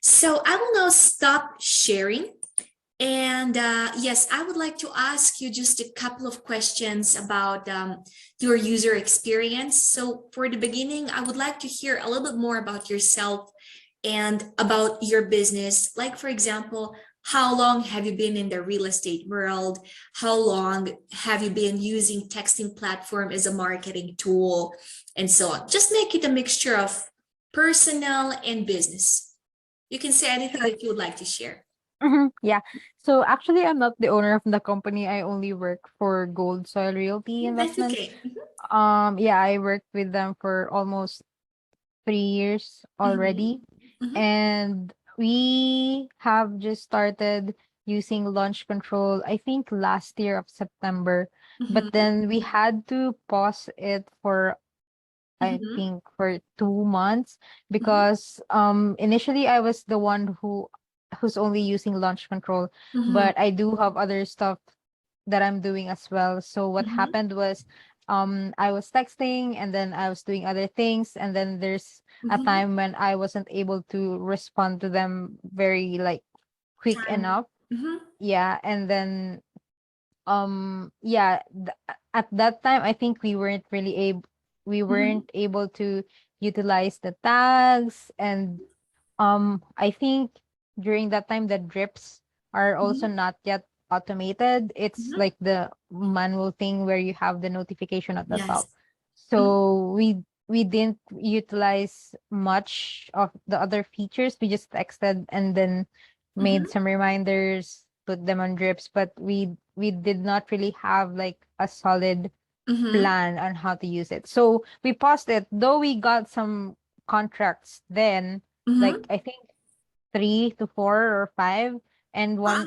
So I will now stop sharing. And yes, I would like to ask you just a couple of questions about your user experience. So for the beginning, I would like to hear a little bit more about yourself and about your business. Like, for example, how long have you been in the real estate world? How long have you been using texting platform as a marketing tool and so on? Just make it a mixture of personal and business. You can say anything Sure. that you would like to share. Yeah. So actually, I'm not the owner of the company. I only work for Gold Soil Realty That's Investments. okay. Yeah, I worked with them for almost 3 years Mhm, already, mhm, and we have just started using launch control, I think last year of September, but mhm, then we had to pause it for I mhm, think for 2 months mhm, because initially I was the one who's only using launch control, mhm, but I do have other stuff that I'm doing as well. So what mhm, happened was I was texting and then I was doing other things, and then there's a mhm. time when I wasn't able to respond to them very like quick Time. enough. Mhm, Yeah, and then yeah, at that time I think we mhm. weren't able to utilize the tags, and I think during that time the drips are also Mhm, not yet automated. It's mhm. like the manual thing where you have the notification at the Yes. top. Mhm, So we didn't utilize much of the other features. We just texted and then made mhm, some reminders, put them on drips, but we did not really have like a solid mhm, plan on how to use it. So we paused it, though we got some contracts then, like mhm. I think 3 to 4 or 5, and Wow.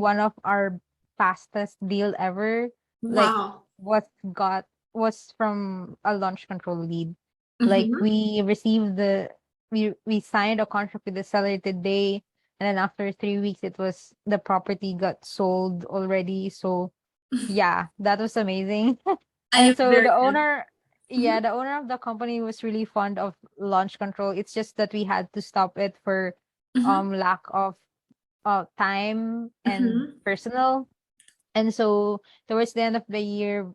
one of our fastest deal ever, like Wow. was got was from a launch control lead. Like Mhm. we signed a contract with the seller today, and then after 3 weeks the property got sold already. So yeah, that was amazing. I And am so very good. Mhm, the owner of the company was really fond of launch control. It's just that we had to stop it for mhm, lack of time and mhm, personal. And so towards the end of the year,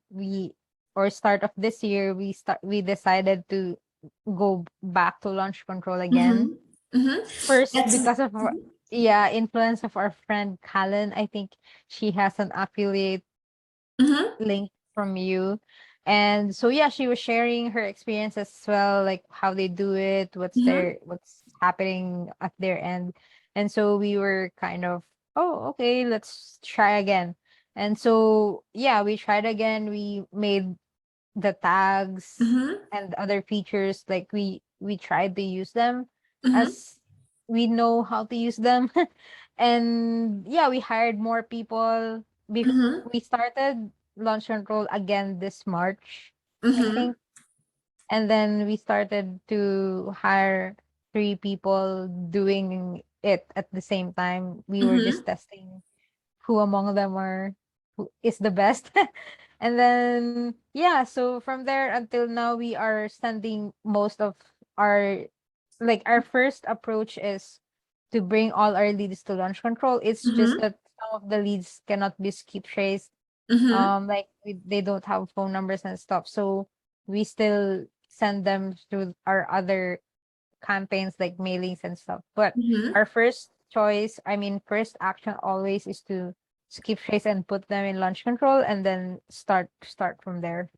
or start of this year, we decided to go back to launch control again. mhm, mhm. First, That's because of mhm, influence of our friend Callan. I think she has an affiliate mhm, link from you. And so yeah, she was sharing her experience as well, like how they do it, mhm, what's happening at their end. And so we were kind of, oh, okay, let's try again. And so yeah, we tried again. We made the tags mhm, and other features, like we tried to use them mhm, as we know how to use them. And yeah, we hired more people. mhm, We started launch control again this March, I mhm, think. And then we started to hire 3 people doing it at the same time. We were just mhm. testing who among them are who is the best. And then yeah, so from there until now we are sending most of our, like, our first approach is to bring all our leads to launch control. It's just Mhm, that some of the leads cannot be skip traced, mhm, like they don't have phone numbers and stuff, so we still send them through our other campaigns like mailings and stuff. But mhm. our first choice, I mean, first action always is to skip trace and put them in launch control, and then start from there.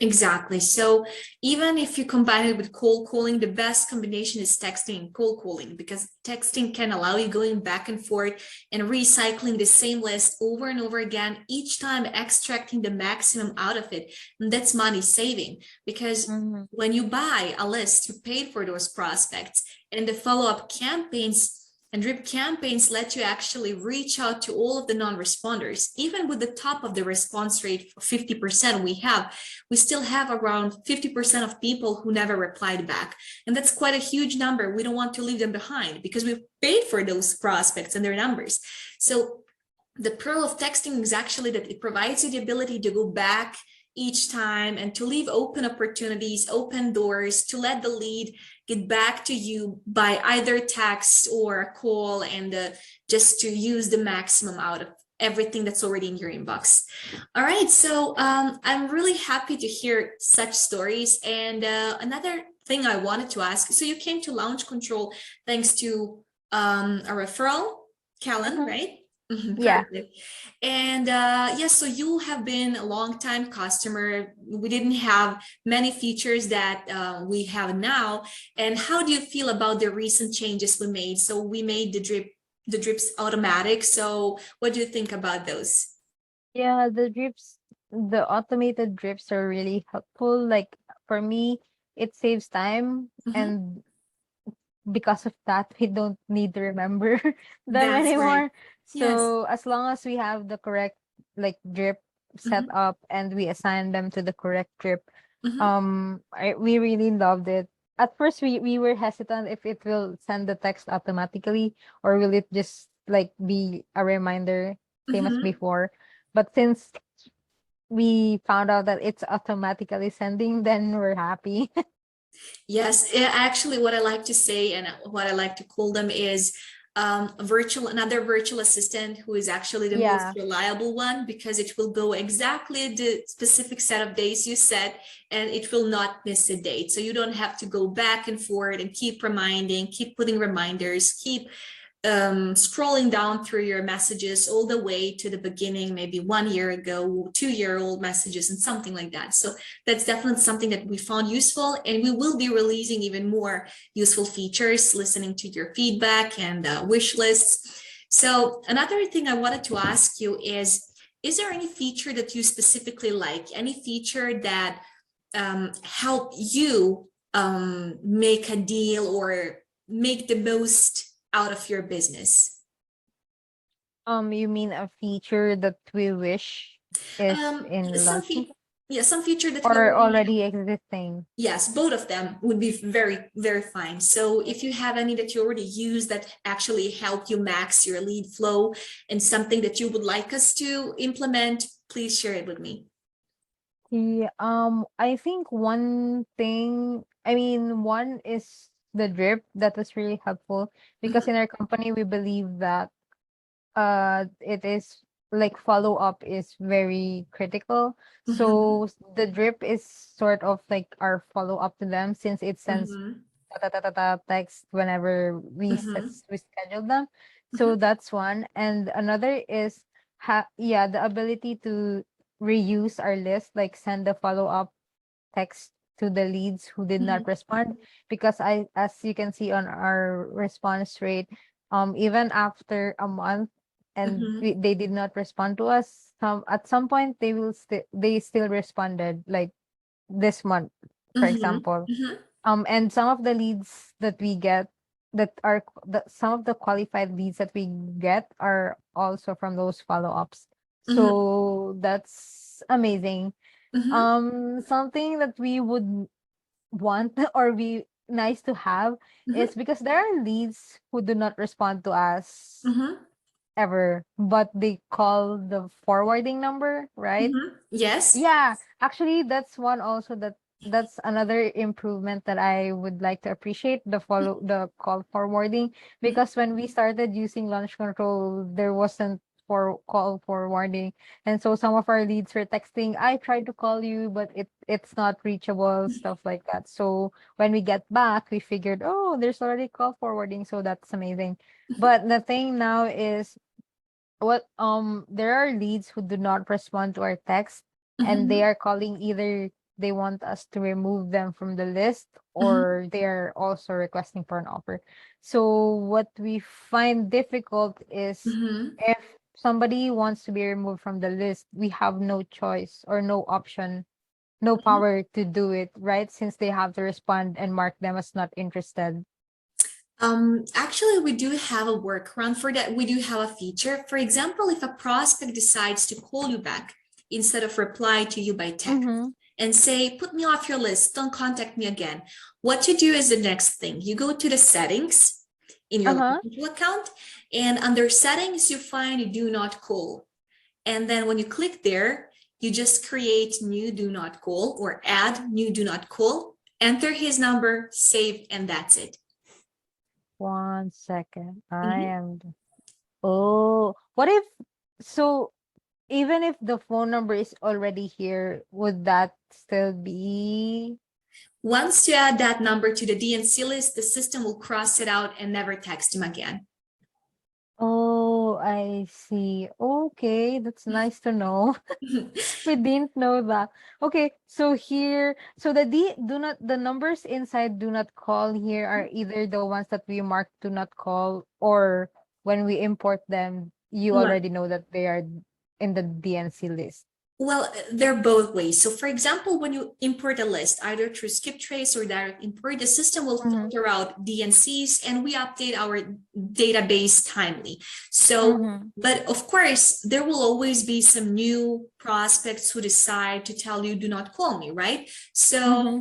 Exactly. So even if you combine it with cold calling, the best combination is texting and cold calling because texting can allow you going back and forth and recycling the same list over and over again, each time extracting the maximum out of it. And that's money saving because Mm-hmm. when you buy a list, you paid for those prospects and the follow-up campaigns and drip campaigns let you actually reach out to all of the non-responders. Even with the top of the response rate, 50% we still have around 50% of people who never replied back. And that's quite a huge number. We don't want to leave them behind because we've paid for those prospects and their numbers. So the pro of texting is actually that it provides you the ability to go back each time and to leave open opportunities, open doors, to let the lead get back to you by either text or a call, and just to use the maximum out of everything that's already in your inbox. All right, so I'm really happy to hear such stories. And another thing I wanted to ask, so you came to Launch Control thanks to a referral, Callan, Mhm. right? Yeah. Perfect. And yes, so you have been a long time customer. We didn't have many features that we have now. And how do you feel about the recent changes we made? So we made the drips automatic. So what do you think about those? Yeah, the automated drips are really helpful. Like for me, it saves time, Mhm. and because of that, we don't need to remember them That's right. anymore. Yes. So as long as we have the correct like drip set Mhm. up and we assign them to the correct drip, Mhm. we really loved it. At first, we were hesitant if it will send the text automatically or will it just like be a reminder, same as Mhm. before. But since we found out that it's automatically sending, then we're happy. Yes, actually, what I like to say and what I like to call them is another virtual assistant who is actually the most Yeah. reliable one, because it will go exactly the specific set of days you set, and it will not miss a date. So you don't have to go back and forth and keep reminding, keep putting reminders, keep scrolling down through your messages all the way to the beginning, maybe 1 year ago, 2-year-old messages and something like that. So that's definitely something that we found useful, and we will be releasing even more useful features, listening to your feedback and wish lists. So another thing I wanted to ask you is there any feature that you specifically like, any feature that help you make a deal or make the most out of your business? You mean a feature that we wish is in Some launching feature, yeah, some feature that we or already have. already existing? Yes, both of them would be very, very fine. So if you have any that you already use that actually help you max your lead flow and something that you would like us to implement, please share it with me. I think one thing, I mean, one is the drip that was really helpful because Mhm. in our company we believe that it is like follow up is very critical. Mhm. So the drip is sort of like our follow up to them since it sends Mhm. text whenever Mhm. we schedule them. So Mhm. that's one. And another is yeah, the ability to reuse our list, like send the follow up text to the leads who did not Mhm. respond, because I as you can see on our response rate, even after a month and Mhm. they did not respond to us, at some point they still responded, like this month, for Mhm. example. Mhm. And some of the leads that we get, some of the qualified leads that we get are also from those follow-ups. Mhm. So that's amazing. Mhm. Something that we would want or be nice to have Mhm. is because there are leads who do not respond to us Mhm. ever, but they call the forwarding number, right? Mhm. Yes. Yeah, actually, that's one also that's another improvement that I would like to appreciate, the call forwarding, Mhm. because when we started using launch control, there wasn't for call forwarding, and so some of our leads were texting, "I tried to call you, but it's not reachable," stuff like that. So when we get back, we figured, oh, there's already call forwarding, so that's amazing. Mhm. But the thing now is there are leads who do not respond to our text, and they Mhm. are calling, either they want us to remove them from the list Mhm. or they are also requesting for an offer. So what we find difficult is, Mhm. if somebody wants to be removed from the list, we have no choice or no option, no Mhm. power to do it, right? Since they have to respond and mark them as not interested. Actually, we do have a workaround for that. We do have a feature. For example, if a prospect decides to call you back instead of reply to you by text Mm-hmm. and say, put me off your list, don't contact me again, what you do is the next thing. You go to the settings in your Uh-huh. account, and under settings, you find do not call. And then when you click there, you just create new do not call or add new do not call. enter his number, save, and that's it. 1 second. I Mhm. am. Oh, what if, so even if the phone number is already here, would that still be? Once you add that number to the DNC list, the system will cross it out and never text him again. Oh, I see. Okay, that's nice to know. We didn't know that. Okay, so here, so the numbers inside do not call here are either the ones that we mark do not call, or when we import them, you Well, already know that they are in the DNC list. Well, they're both ways. So for example, when you import a list, either through skip trace or direct import, the system will Mm-hmm. filter out DNCs and we update our database timely. So, Mm-hmm. but of course, there will always be some new prospects who decide to tell you, do not call me, right? So Mm-hmm.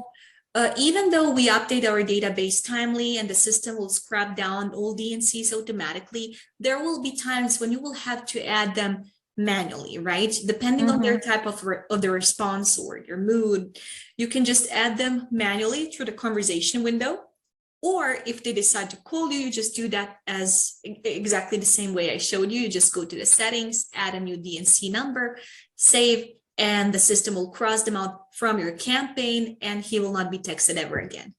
even though we update our database timely and the system will scrap down all DNCs automatically, there will be times when you will have to add them manually, right? Depending on Mm-hmm. their type of the response or their mood, you can just add them manually through the conversation window. Or if they decide to call you, you just do that as exactly the same way I showed you. You just go to the settings, add a new DNC number, save, and the system will cross them out from your campaign and he will not be texted ever again.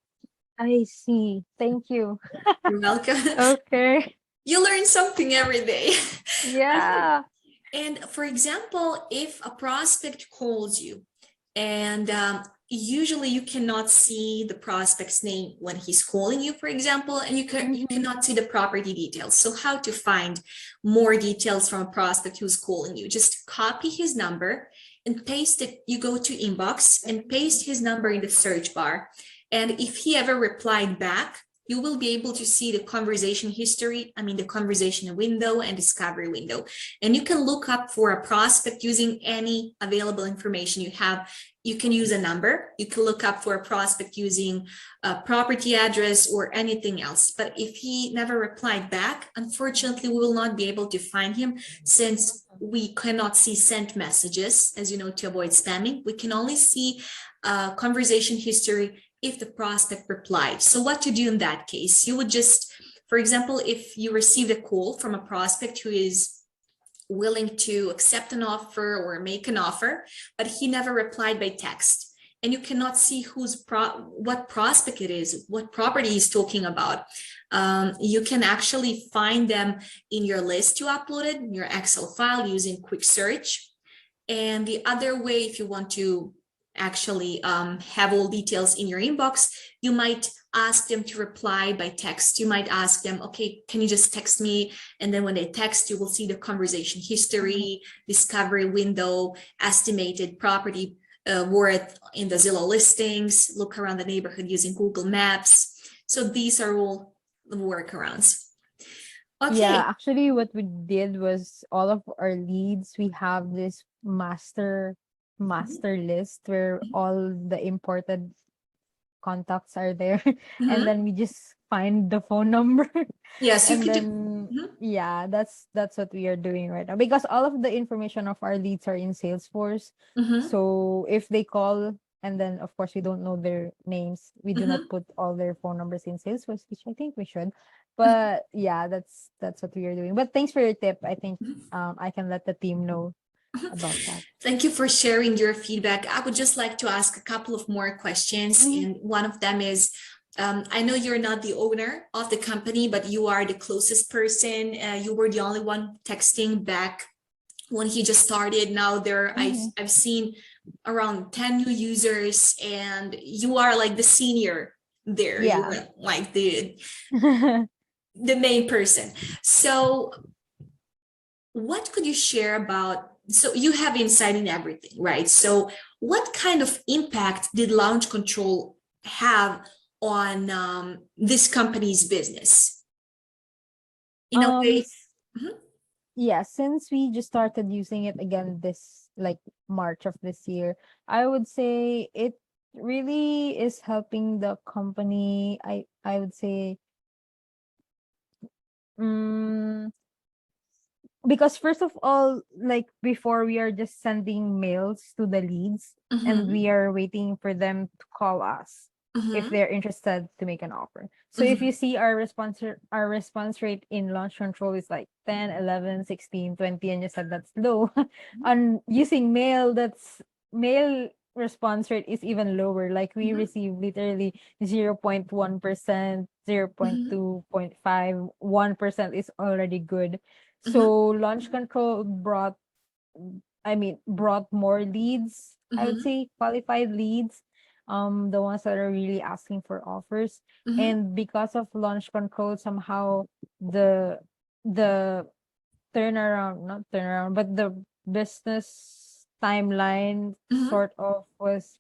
I see. Thank you. You're welcome. Okay. You learn something every day. Yeah. And for example, if a prospect calls you and usually you cannot see the prospect's name when he's calling you, for example, and you Mm-hmm. cannot see the property details. So how to find more details from a prospect who's calling you? Just copy his number and paste it. You go to inbox and paste his number in the search bar. And if he ever replied back, you will be able to see the conversation history, the conversation window and discovery window. And you can look up for a prospect using any available information you have. You can use a number. You can look up for a prospect using a property address or anything else. But if he never replied back, unfortunately, we will not be able to find him since we cannot see sent messages, as you know, to avoid spamming. We can only see conversation history if the prospect replied. So what to do in that case? You would just, for example, if you received a call from a prospect who is willing to accept an offer or make an offer, but he never replied by text, and you cannot see what prospect it is, what property he's talking about, you can actually find them in your list you uploaded in your Excel file using quick search. And the other way, if you want to actually have all details in your inbox, you might ask them to reply by text. You might ask them, okay, can you just text me? And then when they text, you will see the conversation history, discovery window, estimated property worth in the Zillow listings, look around the neighborhood using Google Maps. So these are all the workarounds. Yeah, Okay. actually what we did was all of our leads, we have this master list where all the imported contacts are there. And Mhm. then we just find the phone number. Yes, you And could do. then Mhm. yeah, that's what we are doing right now, because all of the information of our leads are in Salesforce. Mhm. So if they call, and then of course we don't know their names, we do not Mhm. put all their phone numbers in Salesforce, which I think we should. But yeah, that's what we are doing. But thanks for your tip. I think I can let the team know about that. Thank you for sharing your feedback. I would just like to ask a couple of more questions. Mhm. And one of them is, I know you're not the owner of the company, but you are the closest person. You were the only one texting back when he just started. Now Mhm. I've seen around 10 new users, and you are like the senior there. You Yeah. are like the main person. So what could you share about, so you have insight in everything, right? So what kind of impact did launch control have on this company's business in a um way? s- Mhm. yeah, since we just started using it again this like March of this year, I would say it really is helping the company. I would say, mm, because first of all, like before, we are just sending mails to the leads and Mhm. we are waiting for them to call us. if Mm-hmm. they're interested to make an offer. So if Mm-hmm. you see our response rate in launch control is like 10, 11, 16, 20, and you said that's low. On using mail, that's mail response rate is even lower. Like we Mm-hmm. receive literally 0.1%, Mm-hmm. 0.2.5, 1% is already good. Mm-hmm. So launch control brought more leads, I would Mm-hmm. say qualified leads, the ones that are really asking for offers. Mm-hmm. And because of launch control, somehow the the turnaround, not turnaround, but the business timeline Mm-hmm. sort of was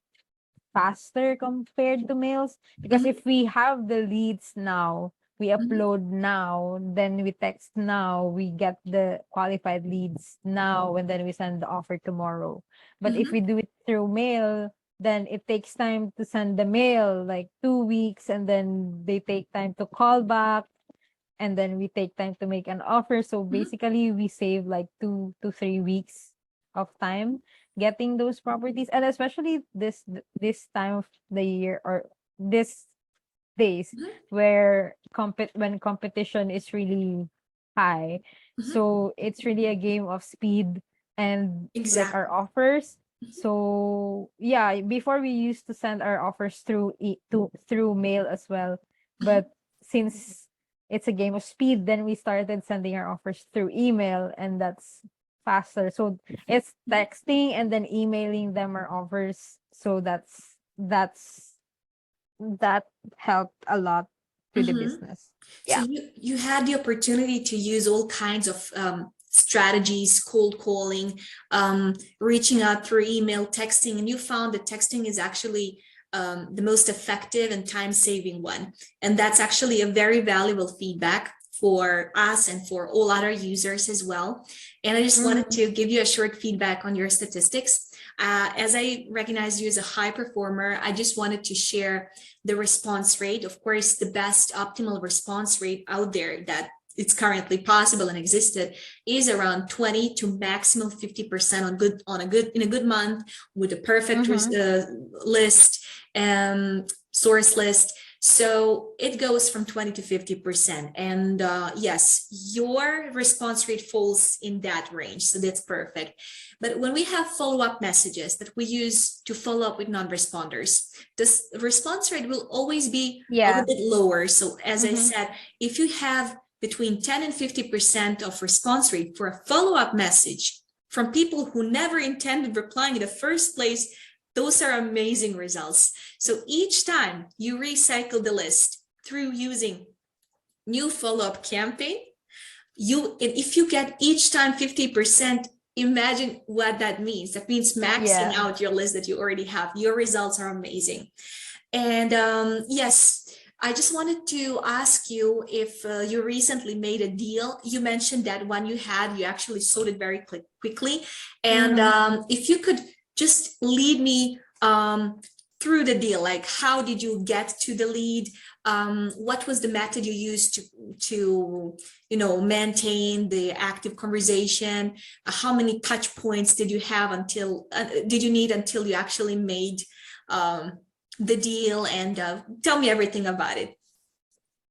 faster compared to mails, because Mm-hmm. if we have the leads now, we Mm-hmm. upload now, then we text now, we get the qualified leads now, and then we send the offer tomorrow. But if Mm-hmm. we do it through mail, then it takes time to send the mail, like 2 weeks, and then they take time to call back, and then we take time to make an offer. So Mm-hmm. basically, we save like 2 to 3 weeks of time getting those properties, and especially this time of the year, or this days Mm-hmm. where when competition is really high. Mm-hmm. So it's really a game of speed and like our Exactly. offers. So yeah, before we used to send our offers through mail as well, Mm-hmm. but since it's a game of speed, then we started sending our offers through email, and that's faster. So it's texting and then emailing them our offers. So that helped a lot to the Mm-hmm. business. So Yeah. you had the opportunity to use all kinds of strategies, cold calling, reaching out through email, texting, and you found that texting is actually the most effective and time-saving one. And that's actually a very valuable feedback for us and for all other users as well. And I just wanted Mhm. to give you a short feedback on your statistics. As I recognize you as a high performer, I just wanted to share the response rate. Of course, the best optimal response rate out there that it's currently possible and existed is around 20 to maximum 50% in a good month with a perfect Mhm. list source list. So it goes from 20 to 50%. And yes, your response rate falls in that range. So that's perfect. But when we have follow-up messages that we use to follow up with non-responders, this response rate will always be a little Yeah. bit lower. So as I Mhm. said, if you have between 10 and 50% of response rate for a follow-up message from people who never intended replying in the first place, those are amazing results. So each time you recycle the list through using new follow-up campaign, if you get each time 50%, imagine what that means. That means maxing Yeah. out your list that you already have. Your results are amazing. And yes, I just wanted to ask you if you recently made a deal. You mentioned that one you had, you actually sold it very quickly. And Mhm. if you could just lead me through the deal, like how did you get to the lead? What was the method you used to maintain the active conversation? How many touch points did you have did you need until you actually made the deal, and tell me everything about it.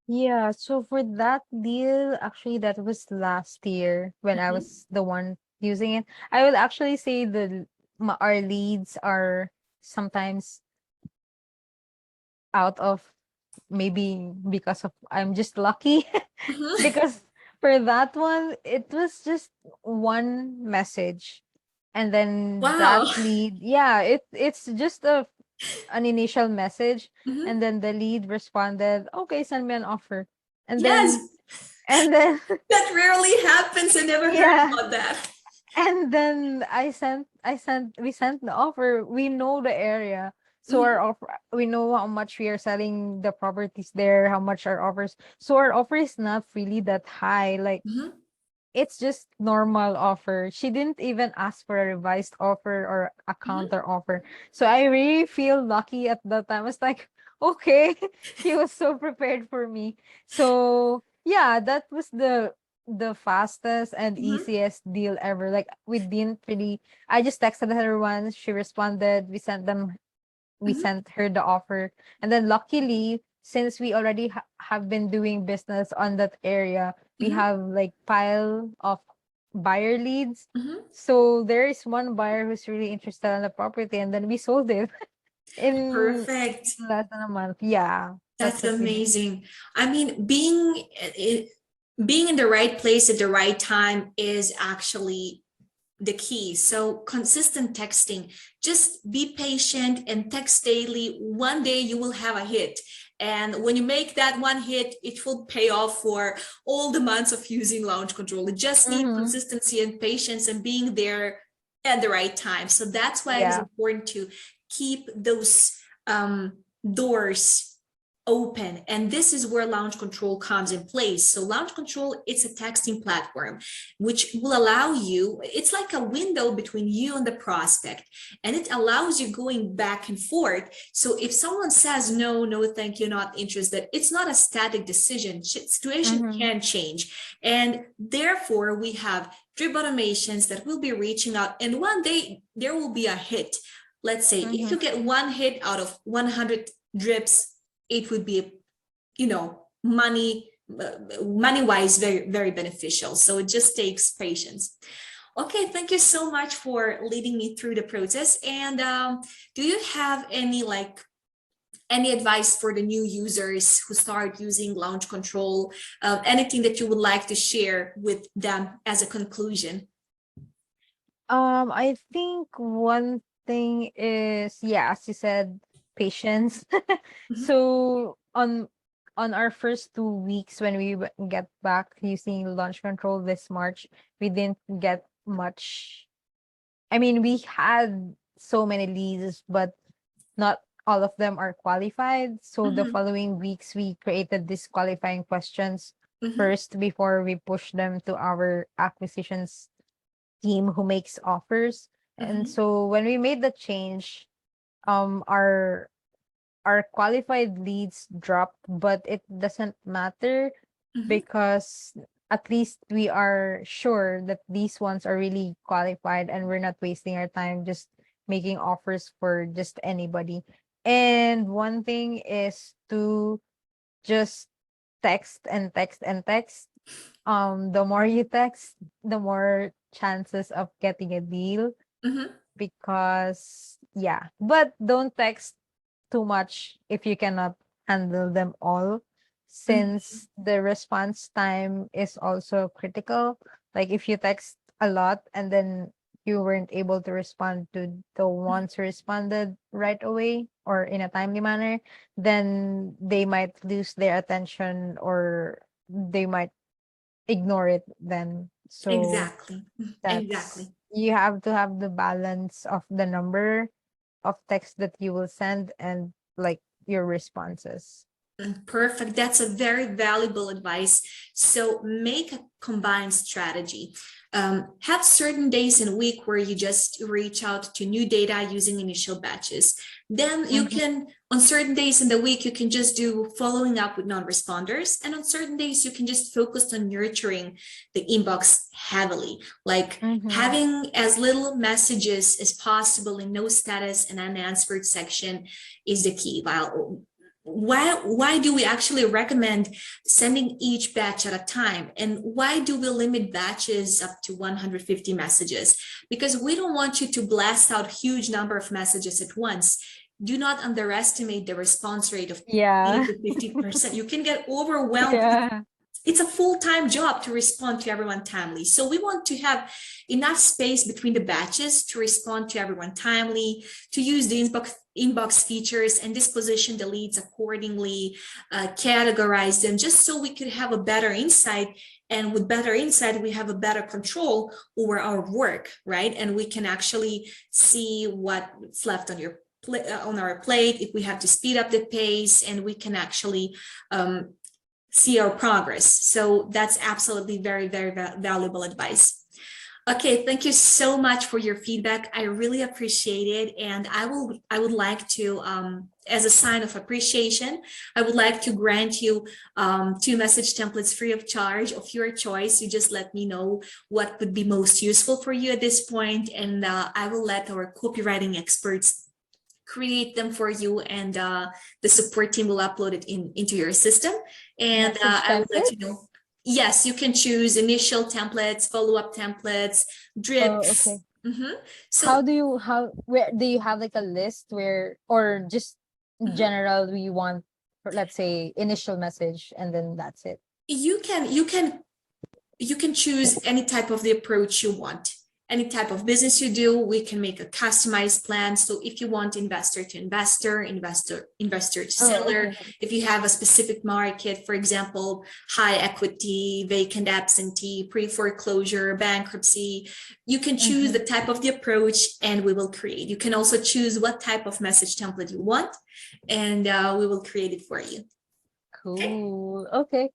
Yeah, so for that deal, actually that was last year when I Mhm. was the one using it. I would actually say our leads are sometimes out of, maybe because of I'm just lucky. Mhm. Because for that one, it was just one message, and then that Wow. lead, yeah, it's just an initial message, Mhm. and then the lead responded, okay, send me an offer. and then Yes, and then that rarely happens. I never heard yeah, about that. and then we sent the offer. We know the area. So our Mhm. offer, we know how much we are selling the properties there, how much our offers. So our offer is not really that high. Like, Mhm. it's just normal offer. She didn't even ask for a revised offer or a Mhm. counter offer. So I really feel lucky at that time. I was like, okay, she was so prepared for me. So yeah, that was the fastest and Mhm. easiest deal ever. Like, we didn't really, I just texted her once, she responded, we sent them we sent her the offer. And then luckily, since we already have been doing business on that area, we Mhm. have like pile of buyer leads. Mhm. So there is one buyer who's really interested in the property, and then we sold it in Perfect. less than a month. Yeah, that's That's what we did. amazing. I mean, being in the right place at the right time is actually the key. So consistent texting, just be patient and text daily. One day you will have a hit. And when you make that one hit, it will pay off for all the months of using launch control. It just needs Mm-hmm. consistency and patience and being there at the right time. So that's why it is Yeah. important to keep those doors open, and this is where launch control comes in place. So launch control, it's a texting platform which will allow you, it's like a window between you and the prospect, and it allows you going back and forth. So if someone says no, no thank you, not interested, it's not a static decision. Situation Mm-hmm. can change, and therefore we have drip automations that will be reaching out, and one day there will be a hit. Let's say if Mm-hmm. you get one hit out of 100 drips, it would be, money wise very beneficial. So it just takes patience. Okay, thank you so much for leading me through the process. And do you have any advice for the new users who start using launch control? Anything that you would like to share with them as a conclusion? I think one thing is, yeah, as you said, patience. Mhm. So on our first 2 weeks when we get back using launch control this March, we didn't get much. I mean, we had so many leads, but not all of them are qualified. So the Mhm. following weeks, we created these qualifying questions Mhm. first before we push them to our acquisitions team who makes offers. And Mhm. so when we made the change, um our our qualified leads dropped, but it doesn't matter Mhm. because at least we are sure that these ones are really qualified and we're not wasting our time just making offers for just anybody. And one thing is to just text and text and text. The more you text, the more chances of getting a deal, Mhm. because yeah, but don't text too much if you cannot handle them all, Mhm. since the response time is also critical. Like if you text a lot and then you weren't able to respond to the ones who responded right away or in a timely manner, then they might lose their attention or they might ignore it then. So Exactly. that's, Exactly. you have to have the balance of the number of text that you will send and like your responses. Perfect. That's a very valuable advice. So make a combined strategy. Have certain days in a week where you just reach out to new data using initial batches. Then you Mm-hmm. can, on certain days in the week, you can just do following up with non-responders. And on certain days, you can just focus on nurturing the inbox heavily, like Mm-hmm. having as little messages as possible in no status and unanswered section is the key. While why do we actually recommend sending each batch at a time, and why do we limit batches up to 150 messages? Because we don't want you to blast out huge number of messages at once. Do not underestimate the response rate of 80 Yeah. to 50%. You can get overwhelmed. Yeah. It's a full-time job to respond to everyone timely. So we want to have enough space between the batches to respond to everyone timely, to use the inbox features and disposition the leads accordingly, categorize them just so we could have a better insight. And with better insight, we have a better control over our work, right? And we can actually see what's left on on our plate, if we have to speed up the pace, and we can actually see our progress. So that's absolutely very valuable advice. Okay, thank you so much for your feedback. I really appreciate it, and I would like to, as a sign of appreciation, I would like to grant you 2 message templates free of charge of your choice. You just let me know what would be most useful for you at this point, and I will let our copywriting experts create them for you, and the support team will upload it into your system. And Message I will let you templates? know. Yes, you can choose initial templates, follow-up templates, Oh, drips. okay. So Where do you have like a list where, or just in mhm. general, we want, let's say, initial message and then that's it? You can choose any type of the approach you want. Any type of business you do, we can make a customized plan. So if you want investor to investor, investor to Oh, seller, okay. if you have a specific market, for example, high equity, vacant absentee, pre-foreclosure, bankruptcy, you can choose the Mm-hmm. type of the approach and we will create. You can also choose what type of message template you want, and we will create it for you. Okay. Cool. Okay.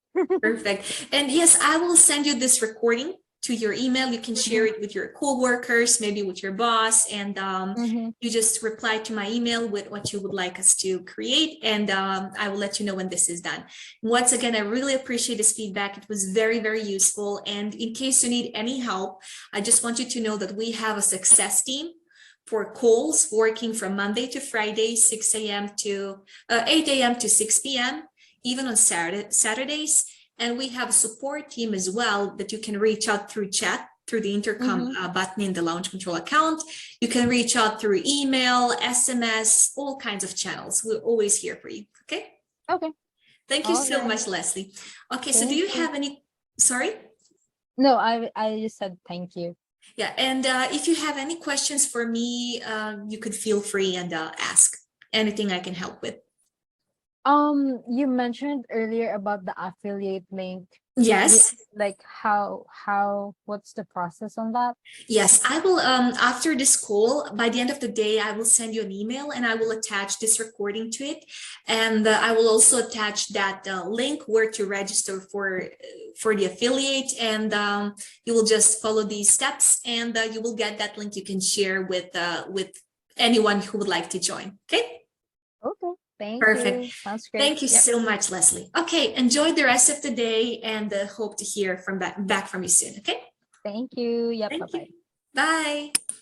Perfect. And yes, I will send you this recording to your email. You can share Mm-hmm. it with your coworkers, maybe with your boss, and Mm-hmm. you just reply to my email with what you would like us to create, and I will let you know when this is done. Once again, I really appreciate this feedback. It was very, very useful. And in case you need any help, I just want you to know that we have a success team for calls working from Monday to Friday, 6 a.m. to 8 a.m. to 6 p.m., even on Saturdays. And we have a support team as well that you can reach out through chat, through the intercom Mm-hmm. button in the Launch Control account. You can reach out through email, SMS, all kinds of channels. We're always here for you. Okay. Okay. Thank you All so right. much, Leslie. Okay. So do Thank you you. have any, sorry? No, I just said thank you. Yeah. And if you have any questions for me, you could feel free and ask anything I can help with. You mentioned earlier about the affiliate link. Yes. Like what's the process on that? Yes, I will. After this call, by the end of the day, I will send you an email and I will attach this recording to it. And I will also attach that link where to register for the affiliate. And you will just follow these steps, and you will get that link you can share with anyone who would like to join. Okay. Okay. Thank Perfect. you. Sounds great. Thank you Yep. so much, Leslie. Okay, enjoy the rest of the day, and hope to hear back from you soon. Okay. Thank you. Yep. Thank you. Bye-bye. Bye.